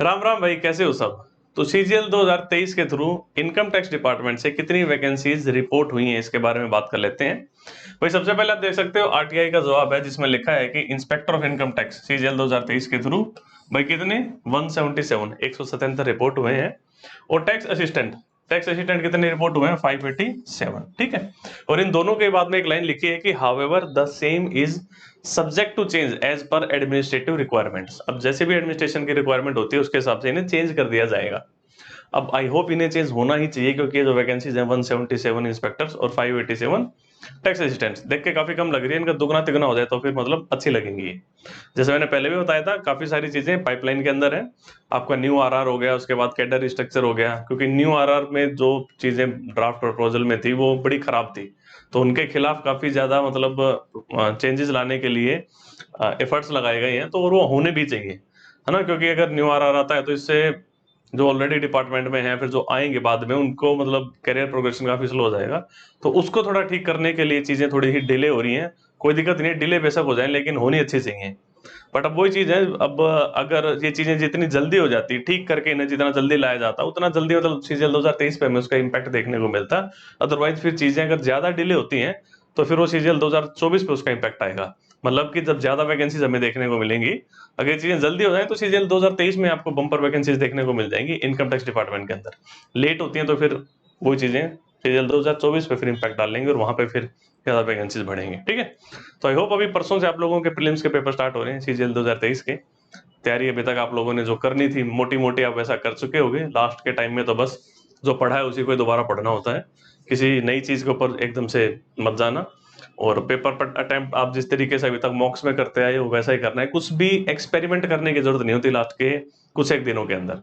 राम राम भाई, कैसे हो सब। तो सीजीएल 2023 के थ्रू इनकम टैक्स डिपार्टमेंट से कितनी वैकेंसीज रिपोर्ट हुई हैं इसके बारे में बात कर लेते हैं। भाई सबसे पहले आप देख सकते हो आरटीआई का जवाब है जिसमें लिखा है कि inspector of income tax CGL 2023 के थ्रू भाई कितने 177 177 रिपोर्ट हुए हैं। और टैक्स असिस्टेंट कितने रिपोर्ट हुए हैं 587। ठीक है। और इन दोनों के बाद में एक लाइन लिखी है कि however the same is subject to change as per administrative requirements. अब जैसे भी एडमिनिस्ट्रेशन की रिक्वायरमेंट होती है उसके हिसाब से इन्हें चेंज कर दिया जाएगा। अब आई होप इन्हें चेंज होना ही चाहिए क्योंकि ये जो वैकेंसीज है 177 इंस्पेक्टर्स और 587 टैक्स असिस्टेंट्स देख के काफी कम लग रही है। इनका दुगना तिगुना हो जाए तो फिर मतलब अच्छी लगेंगी ये। जैसे मैंने पहले भी बताया था काफी सारी चीजें पाइपलाइन के अंदर है। आपका न्यू आरआर हो गया, उसके बाद कैडर स्ट्रक्चर हो गया, क्योंकि न्यू आरआर में जो चीजें ड्राफ्ट प्रपोजल में थी वो बड़ी खराब थी। तो उनके खिलाफ काफी ज्यादा मतलब चेंजेस लाने के लिए एफर्ट्स लगाए गए हैं, तो और वो होने भी चाहिए, है ना। क्योंकि अगर न्यू आरआर आता है तो इससे जो ऑलरेडी डिपार्टमेंट में है फिर जो आएंगे बाद में उनको मतलब करियर प्रोग्रेशन काफी स्लो हो जाएगा। तो उसको थोड़ा ठीक करने के लिए चीजें थोड़ी ही डिले हो रही हैं। कोई दिक्कत नहीं, डिले बेशक हो जाए लेकिन होनी अच्छी चाहिए। बट अब वही चीज है, अब अगर ये चीजें जितनी जल्दी हो जाती ठीक करके इन्हें जितना जल्दी लाया जाता उतना जल्दी मतलब सीजीएल 2023 पे हमें उसका इम्पैक्ट देखने को मिलता। अदरवाइज फिर चीजें अगर ज्यादा डिले होती हैं तो फिर वो सीजीएल 2024 पे उसका इम्पैक्ट आएगा। मतलब कि जब ज्यादा वैकेंसीज हमें देखने को मिलेंगी, अगर ये चीजें जल्दी हो जाए तो सीजीएल 2023 में आपको बम्पर वैकेंसीज देखने को मिल जाएंगी इनकम टैक्स डिपार्टमेंट के अंदर। लेट होती हैं तो फिर वही चीजें सीजीएल 2024 पे फिर इम्पैक्ट डाल लेंगे और वहां पे फिर ज्यादा वैकेंसीज बढ़ेंगे। ठीक है। तो आई होप अभी परसों से आप लोगों के प्रीलिम्स के पेपर स्टार्ट हो रहे हैं सीजीएल 2023 के। तैयारी अभी तक आप लोगों ने जो करनी थी मोटी मोटी आप वैसा कर चुके होगे। लास्ट के टाइम में तो बस जो पढ़ा है उसी को ही दोबारा पढ़ना होता है। किसी नई चीज के ऊपर एकदम से मत जाना। और पेपर पर अटेम्प्ट आप जिस तरीके से अभी तक मॉक्स में करते आए हो वैसा ही करना है। कुछ भी एक्सपेरिमेंट करने की जरूरत नहीं होती लास्ट के कुछ एक दिनों के अंदर।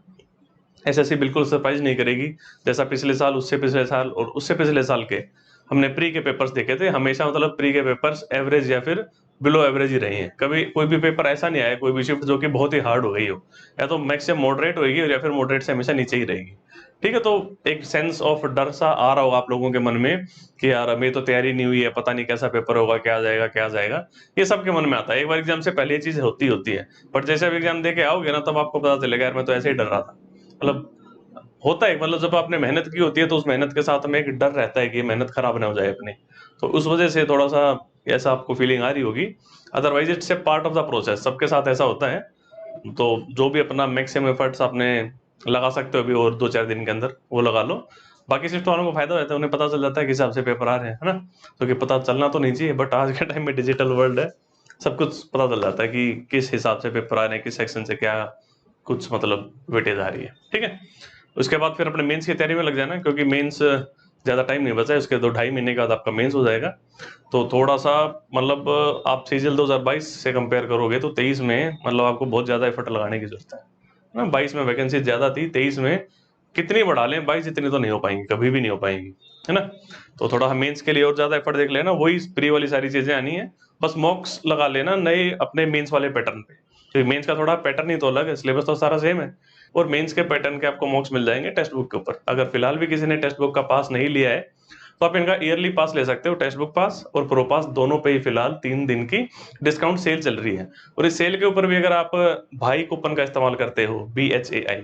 एसएससी बिल्कुल सरप्राइज नहीं करेगी। जैसा पिछले साल, उससे पिछले साल और उससे पिछले साल के हमने प्री के पेपर्स देखे थे, हमेशा मतलब प्री के पेपर्स एवरेज या फिर बिलो एवरेज ही रहे हैं। कभी कोई भी पेपर ऐसा नहीं आया, कोई भी शिफ्ट जो कि बहुत ही हार्ड हो गई हो। या तो मैक्सिमम मॉडरेट होगी और या फिर मॉडरेट से हमेशा नीचे ही रहेगी। ठीक है। तो एक सेंस ऑफ डर सा आ रहा होगा आप लोगों के मन में कि यार अभी तो तैयारी नहीं हुई है, पता नहीं कैसा पेपर होगा, क्या जाएगा क्या जाएगा। ये सबके मन में आता है, एक बार एग्जाम से पहले ये चीज होती है। बट जैसे अब एग्जाम दे के आओगे ना तब आपको पता चलेगा यार मैं तो ऐसे ही डर रहा था। मतलब होता है, मतलब जब आपने मेहनत की होती है तो उस मेहनत के साथ में एक डर रहता है कि मेहनत खराब ना हो जाए अपनी। तो उस वजह से थोड़ा सा ऐसा आपको फीलिंग आ रही होगी। Otherwise it's a part of the process, सबके साथ ऐसा होता है। तो जो भी अपना मैक्सिमम एफर्ट्स आपने लगा सकते हो अभी और 2-4 दिन के अंदर वो लगा लो। बाकी शिफ्ट वालों को फायदा रहता है, उन्हें पता चल जाता है किस हिसाब से पेपर आ रहे हैं, है ना। तो कि पता चलना तो नहीं चाहिए बट आज के टाइम में डिजिटल वर्ल्ड है, सब कुछ पता चल जाता है कि किस हिसाब से पेपर आ रहे हैं, किस सेक्शन से क्या कुछ मतलब वेटेज आ रही है। ठीक है। उसके बाद फिर अपने मेंस की तैयारी में लग जाना, क्योंकि मेंस ज़्यादा टाइम नहीं बचा है, उसके 2-2.5 महीने के बाद आपका मेंस हो जाएगा। तो थोड़ा सा मतलब आप सीजीएल 2022 से कंपेयर करोगे तो 23 में मतलब आपको बहुत ज़्यादा एफर्ट लगाने की जरूरत है ना। 22 में वैकेंसी ज़्यादा थी, 23 में कितनी बढ़ा लें, 22 इतनी तो नहीं हो पाएंगी, कभी भी नहीं हो पाएंगी, है ना। तो थोड़ा हम मेंस के लिए और ज़्यादा एफर्ट देख लेना, वही प्री वाली सारी चीज़ें आनी है। बस मॉक्स लगा लेना नए अपने मेंस वाले पैटर्न पे, क्योंकि मेंस का थोड़ा पैटर्न ही तो अलग है, सिलेबस तो सारा सेम है। और मेंस के पैटर्न के आपको मॉक्स मिल जाएंगे टेक्स्ट बुक के ऊपर। अगर फिलहाल भी किसी ने टेक्स्ट बुक का पास नहीं लिया है तो आप इनका ईयरली पास ले सकते हो, टेक्स्ट बुक पास और प्रो पास दोनों पे ही फिलहाल 3 दिन की डिस्काउंट सेल चल रही है। और इस सेल के ऊपर भी अगर आप भाई कूपन का इस्तेमाल करते हो, BHAI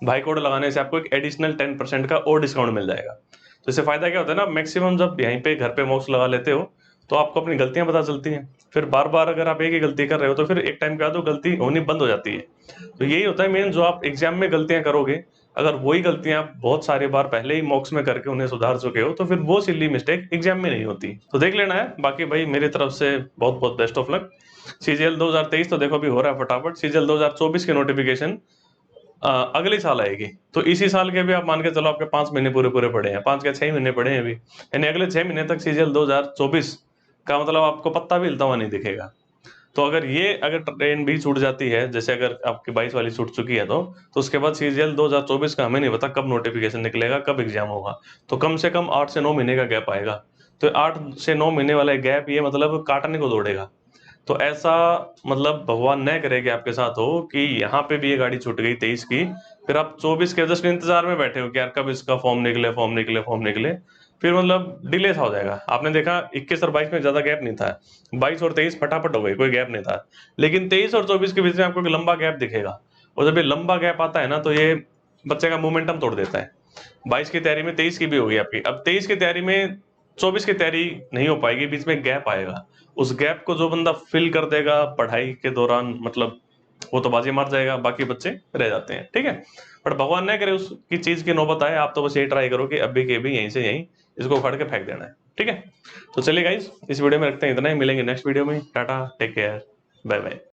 भाई कोड लगाने से आपको एक एडिशनल 10% का और डिस्काउंट मिल जाएगा। तो इससे फायदा क्या होता है ना, मैक्सिमम जब यहीं पे घर पे मॉक्स लगा लेते हो तो आपको अपनी गलतियां पता चलती हैं। फिर बार बार अगर आप एक ही गलती कर रहे हो तो फिर एक टाइम के बाद वो गलती होनी बंद हो जाती है। तो यही होता है मेन, जो आप एग्जाम में गलतियां करोगे, अगर वही गलतियां आप बहुत सारे बार पहले ही मॉक्स में करके उन्हें सुधार चुके हो तो फिर वो सिली मिस्टेक एग्जाम में नहीं होती। तो देख लेना है। बाकी भाई मेरी तरफ से बहुत बहुत बेस्ट ऑफ लक। सीजीएल 2023 तो देखो अभी हो रहा है फटाफट। सीजीएल 2024 की नोटिफिकेशन अगले साल आएगी। तो इसी साल के भी आप मान के चलो आपके 5 महीने पूरे पूरे पड़े हैं, 5 या 6 महीने पड़े हैं अभी, यानी अगले 6 महीने तक सीजीएल 2024 का मतलब आपको पत्ता भी हिलता हुआ नहीं दिखेगा। तो अगर ट्रेन भी छूट जाती है, जैसे अगर आपकी 22 वाली छूट चुकी है तो उसके बाद सीजीएल 2024 का हमें नहीं पता कब नोटिफिकेशन निकलेगा, कब एग्जाम होगा। तो कम से कम 8 से 9 महीने का गैप आएगा। तो 8 से 9 महीने वाला गैप ये मतलब काटने को दौड़ेगा। तो ऐसा मतलब भगवान न करे कि आपके साथ हो कि यहाँ पे भी ये गाड़ी छूट गई 23 की, फिर आप 24 के जस्ट इंतजार में बैठे हो कि यार कब इसका फॉर्म निकले, फॉर्म निकले, फॉर्म निकले। फिर मतलब डिले सा हो जाएगा। आपने देखा 21 और 22 में ज्यादा गैप नहीं था, 22 और 23 फटाफट हो गई, कोई गैप नहीं था। लेकिन 23 और 24 के बीच में आपको एक लंबा गैप दिखेगा। और जब ये लंबा गैप आता है ना तो ये बच्चे का मोमेंटम तोड़ देता है। 22 की तैयारी में 23 की भी होगी आपकी, अब 23 की तैयारी में 24 की तैयारी नहीं हो पाएगी, बीच में गैप आएगा। उस गैप को जो बंदा फिल कर देगा पढ़ाई के दौरान, मतलब वो तो बाजी मार जाएगा, बाकी बच्चे रह जाते हैं। ठीक है, बट भगवान न करे उसकी चीज की नौबत आए। आप तो बस ये ट्राई करो कि अभी के अभी यहीं से यहीं इसको उखाड़ के फेंक देना है। ठीक है, तो चलिए गाइज, इस वीडियो में रखते हैं इतना ही, मिलेंगे नेक्स्ट वीडियो में। Tata, take care, bye bye.